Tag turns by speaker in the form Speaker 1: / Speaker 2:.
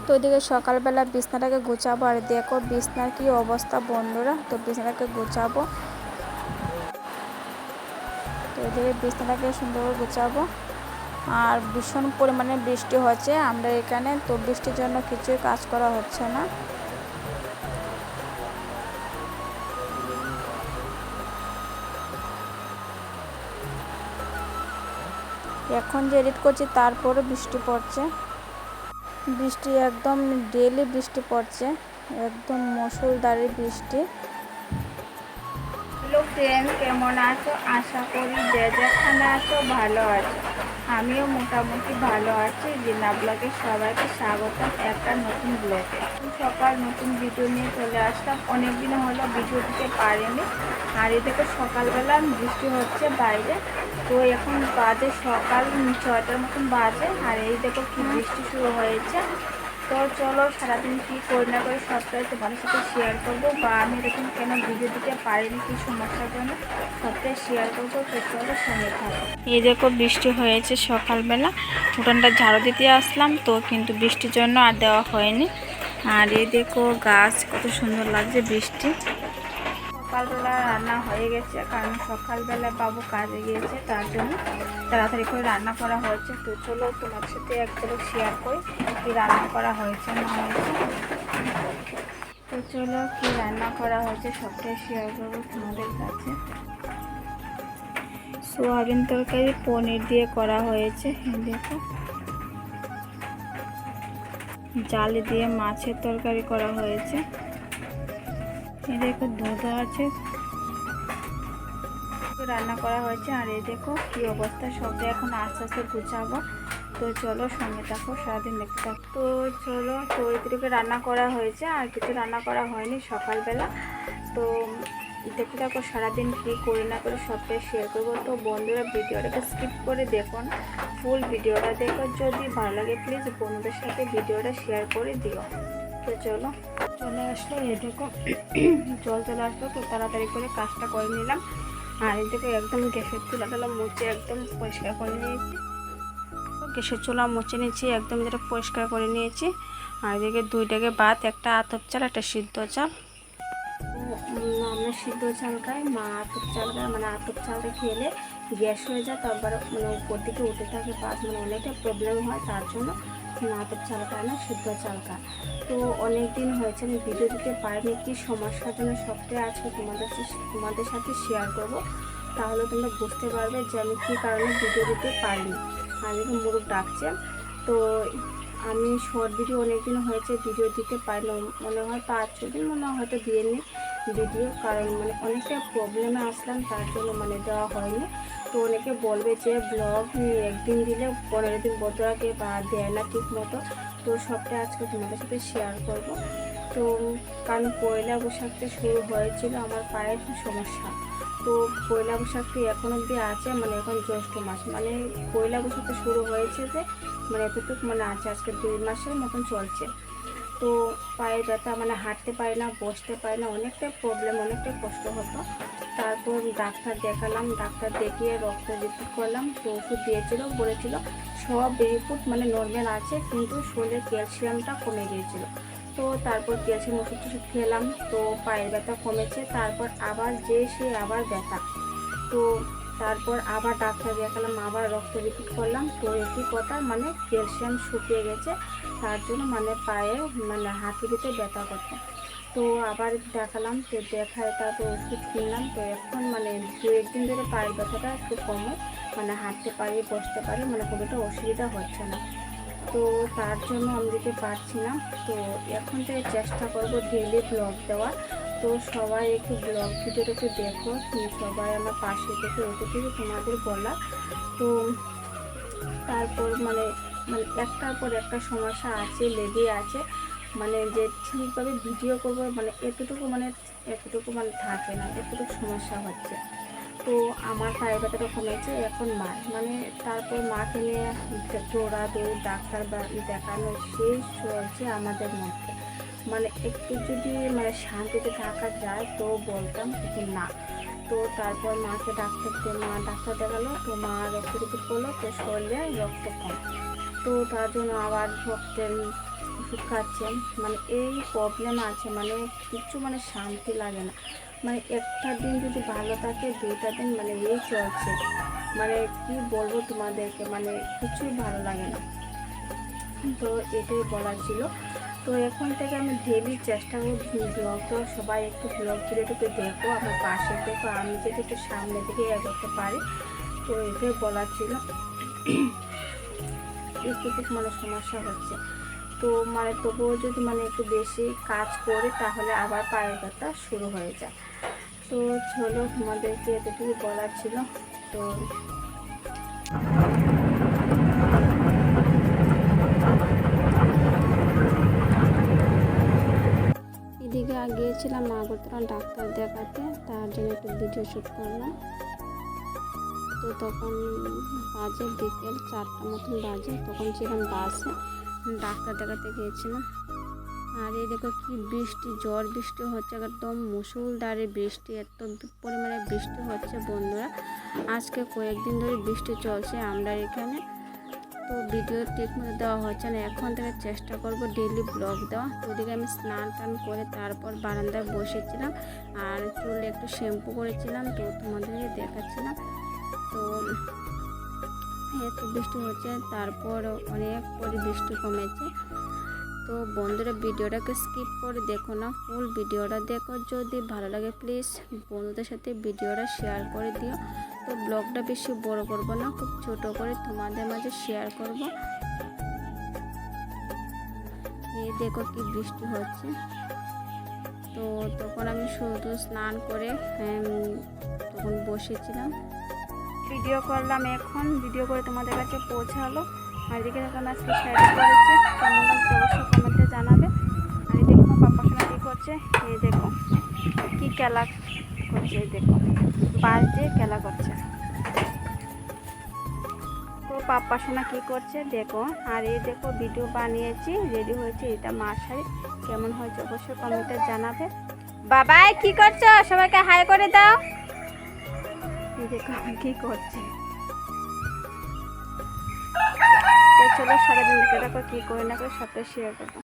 Speaker 1: তো ওইদিকে সকালবেলা বিছনাটাকে গুছাবো, আর দেখো বিছনার কি অবস্থা বন্ধুরা। তো বিছনাটাকে গুছাবো, তো ওইদিকে বিছনাটাকে সুন্দর করে গুছাবো। আর ভীষণ পরিমাণে বৃষ্টি হচ্ছে আমরা এখানে, তো বৃষ্টির জন্য কিছুই কাজ করা হচ্ছে না। এখন যে এডিট করছি তারপরে বৃষ্টি পড়ছে, বৃষ্টি একদম ডেইলি বৃষ্টি পড়ছে, একদম মুষলধারে বৃষ্টি। হ্যালো ফ্রেন্ড, কেমন আছো? আশা করি যে যেখানে আছো ভালো আছো। আমিও মোটামুটি ভালো আছি। জিনা ব্লগে সবাইকে স্বাগতম একটা নতুন ব্লগে। সকাল নতুন ভিডিও নিয়ে চলে আসলাম। অনেকদিন হলো ভিডিও দিতে পারিনি। আর এদিকে সকালবেলা বৃষ্টি হচ্ছে বাইরে, তো এখন বাজে সকাল 6টার মতন বাজে। আর এই দেখো কি বৃষ্টি শুরু হয়েছে। তো চলো সারাদিন কী করি না করে সবটাই তোমাদের সাথে শেয়ার করবো, বা আমি এরকম কেন ভিডিও দিতে পারিনি কী সমস্যার জন্য সবটাই শেয়ার করবো। তো চলো সঙ্গে থাকো। এই দেখো বৃষ্টি হয়েছে সকালবেলা, উঠানটা ঝাড়ু দিতে আসলাম, তো কিন্তু বৃষ্টির জন্য আর দেওয়া হয়নি। আর এই দেখো গাছ কত সুন্দর লাগছে বৃষ্টি। সকালবেলা রান্না হয়ে গেছে, কারণ সকালবেলা বাবু কাজে গিয়েছে, তার জন্য তাড়াতাড়ি করে রান্না করা হয়েছে। তো চলো তোমার সাথে একবার শেয়ার করি কি রান্না করা হয়েছে না হয়েছে। তো চলো কি রান্না করা হয়েছে সবটাই শেয়ার করবো তোমাদের কাছে। সোয়াবিন তরকারি পনির দিয়ে করা হয়েছে। দেখো জাল দিয়ে মাছের তরকারি করা হয়েছে। এই দেখো দুধ আছে, রান্না করা হয়েছে। আর এই দেখো কি অবস্থা, সবটা এখন আস্তে আস্তে গুছাবো। তো চলো সঙ্গে থাকো, সারাদিন দেখতে থাকো। তো চলো, তো এইটুকু রান্না করা হয়েছে, আর কিছু রান্না করা হয়নি সকালবেলা। তো দেখতে থাকো সারাদিন কী করি না করে সবটাই শেয়ার করবো। তো বন্ধুরা ভিডিওটাকে স্কিপ করে দেখো না, ফুল ভিডিওটা দেখো। যদি ভালো লাগে প্লিজ বন্ধুদের সাথে ভিডিওটা শেয়ার করে দিও। তো চলো চলে আসলো, এই দেখো জল চলে আসলো, তো তাড়াতাড়ি করে কাজটা করে নিলাম। আর এদিকে একদম গ্যাসের চুলাটা মুছে একদম পরিষ্কার করে নিয়েছি। গ্যাসের চুলা মুছে নিয়েছি, একদম যেটা পরিষ্কার করে নিয়েছি। আর এদিকে দুইটাকে ভাত, একটা আতপ চাল একটা সিদ্ধ চাল। আমরা সিদ্ধ চাল খাই, মা আতপ চাল খায়। মানে আতপ চালটা খেলে গ্যাস হয়ে যায়, তারপরে মানে উপর দিকে উঠে থাকে ভাত, মানে অনেকটা প্রবলেম হয়, তার জন্য আতপ চাল খায় না, সিদ্ধ চাল খায়। তো অনেক দিন হয়েছে আমি ভিডিও দিতে পারিনি, কি সমস্যার জন্য সবটাই আজকে তোমাদের সাথে শেয়ার করব। তাহলে তোমরা বুঝতে পারবে যে আমি কী কারণে ভিডিও দিতে পারিনি। আর এরকম মুরগ ডাকছে। তো আমি শর্ট ভিডিও অনেকদিন হয়েছে ভিডিও দিতে পারিনি, মনে হয় 5-6 দিন মনে হয় হয়তো দিয়ে নিই ভিডিও, কারণ মানে অনেকটা প্রবলেমে আসলাম, তার জন্য মানে দেওয়া হয়নি। তো অনেকে বলবে যে ব্লগ একদিন দিলে 15 দিন বন্ধ রাখে বা দেয় না ঠিক মতো। তো সবটা আজকে তোমাদের সাথে শেয়ার করব। তো কারণ পয়লা বৈশাখটা শুরু হয়েছিল আমার পায়ের সমস্যা। তো পয়লা বৈশাখটি এখন অবধি আছে, মানে এখন জ্যৈষ্ঠ মাস, মানে পয়লা বৈশাখটা শুরু হয়েছে যে মানে এতটুকু মানে আছে, আজকে 2 মাসের মতন চলছে। তো পায়ে ব্যথা, মানে হাঁটতে পারি না, বসতে পারি না, অনেকটাই প্রবলেম, অনেকটাই কষ্ট হতো। তারপর ডাক্তার দেখালাম, ডাক্তার দেখিয়ে রক্ত রিপোর্ট করলাম। তো ওষুধ দিয়েছিল, বলেছিল সব রিপোর্ট মানে নর্মাল আছে, কিন্তু শরীরে ক্যালসিয়ামটা কমে গিয়েছিল। তো তারপর ক্যালসিয়াম ওষুধ খেলাম, তো পায়ের ব্যথা কমেছে। তারপর আবার সে আবার ব্যথা। তো তারপর আবার ডাক্তার দেখালাম, আবার রক্ত রিপোর্ট করলাম। তো একই কথা, মানে ক্যালসিয়াম শুকিয়ে গেছে, তার জন্য মানে পায়ে মানে হাঁটুতে ব্যথা করতো। তো আবার দেখালাম, তো দেখায় তারপর ওষুধ কিনলাম। তো এখন মানে 2-1 দিন ধরে পায়ের ব্যথাটা একটু কমে, মানে হাঁটতে পারি, বসতে পারি, মানে কোনোটা অসুবিধা হচ্ছে না। তো তার জন্য আমি দিতে পারছি না। তো এখন থেকে চেষ্টা করব ডেইলি ব্লগ দেওয়ার। তো সবাই একটু ব্লগ ভিডিওটা একটু দেখো, সবাই আমার পাশে থেকে এটুকুই তোমাদের বলা। তো তারপর মানে মানে একটার পর একটা সমস্যা আছে, লেগে আছে, মানে যে ঠিকভাবে ভিডিও করবো মানে এতটুকু মানে থাকে না, এতটুকু সমস্যা হচ্ছে। তো আমার পায়ের ব্যথাটা কমেছে, এখন মার মানে তারপর মাকে নিয়ে দৌড়াদৌড় ডাক্তার দেখানো সেই চলছে আমাদের মধ্যে। মানে একটু যদি মানে শান্তিতে থাকা যায় তো বলতাম, কিন্তু না। তো তারপর মাকে ডাক্তার দেখালো, তো মা রক্ত রিপোর্ট করলো, তো শরীরে রক্ত কম। তো তার জন্য আবার ওষুধ খাচ্ছে, মানে এই প্রবলেম আছে, মানে কিছু মানে শান্তি লাগে না, মানে একটা দিন যদি ভালো থাকে 2টা দিন মানে এই চলছে, মানে কি বলবো তোমাদেরকে, মানে কিছুই ভালো লাগে না। তো এটাই বলার ছিল। তো এখন থেকে আমি ডেলি চেষ্টা করব ব্লগ, তো সবাই একটু ব্লগ ভিডিওটুকু দেখো, আমার পাশে দেখো, আমি যদি একটু সামনে দিকে এগোতে পারি। তো এটাই বলার ছিল। একটু মানে সমস্যা হচ্ছে, তো মানে তবুও যদি মানে একটু বেশি কাজ করে তাহলে আবার পায়ের ব্যথা শুরু হয়ে যায়। তো চলো তোমাদেরকে এতটুকু বলার ছিল। তো এদিকে গিয়েছিলাম আগরতলা ডাক্তার দেখাতে, তার জন্য একটু ভিডিও শ্যুট করলাম। তো তখন বাজে বিকেল 4টা মতন বাজে, তখন ছিলাম বাসে, ডাক্তার দেখাতে গিয়েছিলাম। আর এই দেখো কি বৃষ্টি, ঝড় বৃষ্টি হচ্ছে, একদম মুষলধারে বৃষ্টি, এত পরিমাণে বৃষ্টি হচ্ছে বন্ধুরা। আজকে কয়েকদিন ধরে বৃষ্টি চলছে আমরা এখানে। তো ভিডিও ঠিকমতো দেওয়া হচ্ছে না, এখন থেকে চেষ্টা করব ডেইলি ব্লগ দেওয়া। তো ওদিকে আমি স্নান টান করে তারপর বারান্দায় বসেছিলাম, আর চুলে একটু শ্যাম্পু করেছিলাম, তো তোমাদেরকে দেখাচ্ছিলাম। তো এত বৃষ্টি হচ্ছে, তারপর অনেক পরে বৃষ্টি কমেছে। তো বন্ধুরা ভিডিওটাকে স্কিপ করে দেখো না, ফুল ভিডিওটা দেখো। যদি ভালো লাগে প্লিজ বন্ধুদের সাথে ভিডিওটা শেয়ার করে দিও। তো ব্লগটা বেশি বড় করব না, খুব ছোট করে তোমাদের মাঝে শেয়ার করব। এই দেখো কি বৃষ্টি হচ্ছে। তো তখন আমি শুধু স্নান করে তখন বসেছিলাম, ভিডিও করলাম। এখন ভিডিও করে তোমাদের কাছে পৌঁছালো। আর এদিকে এখন আজকে শাড়ি পরেছে, কেমন লাগছে অবশ্যই কমেন্টে জানাবে। আর এই দেখো পাপা সোনা কী করছে, এই দেখো কি খেলা করছে, এই দেখো বাস দিয়ে খেলা করছে। তো পাপা সোনা কী করছে দেখো। আর এই দেখো ভিডিও বানিয়েছি, রেডি হয়েছে, এটা মার শাড়ি, কেমন হয়েছে অবশ্যই কমেন্টে জানাবে। বাবাই কি করছো, সবাইকে হাই করে দাও। এই দেখো কি করছে। তো চলো সারাদিন দেখে দেখো কী করে না করে সবটা শেয়ার করবো।